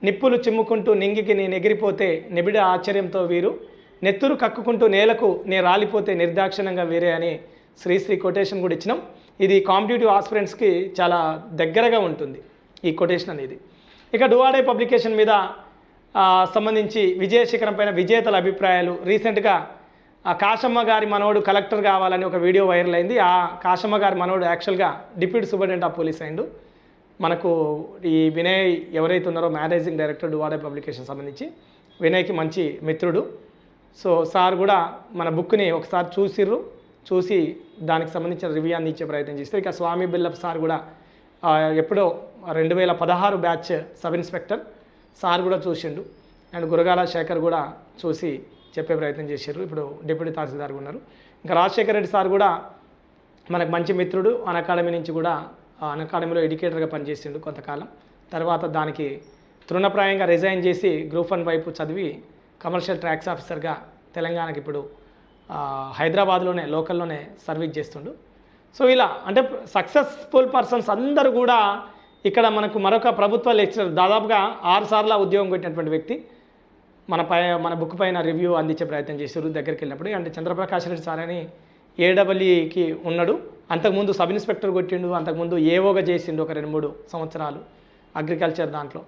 నిప్పులు చిమ్ముకుంటూ నింగికి నేను ఎగిరిపోతే నిబిడ ఆశ్చర్యంతో వీరు, నెత్తురు కక్కుకుంటూ నేలకు నే రాలిపోతే నిర్దాక్షిణ్యంగా వేరే అని శ్రీశ్రీ కొటేషన్ కూడా ఇచ్చినాం. ఇది కాంపిటేటివ్ ఆస్పిరెంట్స్కి చాలా దగ్గరగా ఉంటుంది ఈ కొటేషన్ అనేది. ఇక డువాడే పబ్లికేషన్ మీద సంబంధించి విజయశిఖరం పైన విజేతల అభిప్రాయాలు. రీసెంట్గా ఆ కాశమ్మ గారి మనవడు కలెక్టర్ కావాలని ఒక వీడియో వైరల్ అయింది. ఆ కాశమ్మ గారి మనవడు యాక్చువల్గా డిప్యూటీ సూపరింటెండెంట్ ఆఫ్ పోలీస్ అయిండు. మనకు ఈ వినయ్ ఎవరైతే ఉన్నారో మేనేజింగ్ డైరెక్టర్ డువాడే పబ్లికేషన్ సంబంధించి వినయ్కి మంచి మిత్రుడు. సో సార్ కూడా మన బుక్ని ఒకసారి చూసి దానికి సంబంధించిన రివ్యూ అందించే ప్రయత్నం చేస్తారు. ఇక స్వామి బిల్లప్ సార్ కూడా ఎప్పుడో 2016 బ్యాచ్ సబ్ ఇన్స్పెక్టర్ సార్ కూడా చూసిండు. అండ్ గురగాల శేఖర్ కూడా చూసి చెప్పే ప్రయత్నం చేశారు. ఇప్పుడు డిప్యూటీ తహసీల్దార్గా ఉన్నారు. ఇంకా రాజశేఖర్ రెడ్డి సార్ కూడా మనకు మంచి మిత్రుడు. అకాడమీ నుంచి కూడా అకాడమీలో ఎడ్యుకేటర్గా పనిచేసిండు కొంతకాలం. తర్వాత దానికి తృణప్రాయంగా రిజైన్ చేసి గ్రూప్ 1 వైపు చదివి కమర్షియల్ ట్రాక్స్ ఆఫీసర్గా తెలంగాణకి ఇప్పుడు హైదరాబాద్లోనే లోకల్లోనే సర్వీస్ చేస్తుండు. సో ఇలా అంటే సక్సెస్ఫుల్ పర్సన్స్ అందరూ కూడా ఇక్కడ మనకు మరొక ప్రభుత్వ లెక్చరర్ దాదాపుగా 6 సార్లు ఉద్యోగం కొట్టినటువంటి వ్యక్తి మన బుక్ పైన రివ్యూ అందించే ప్రయత్నం చేశారు దగ్గరికి వెళ్ళినప్పుడు. అంటే చంద్రప్రకాష్ రెడ్డి సార్ అని ఏడబ్ల్యూకి ఉన్నాడు. అంతకుముందు సబ్ ఇన్స్పెక్టర్ కొట్టిండు, అంతకుముందు ఏఓగా చేసిండు ఒక 2-3 సంవత్సరాలు అగ్రికల్చర్ దాంట్లో.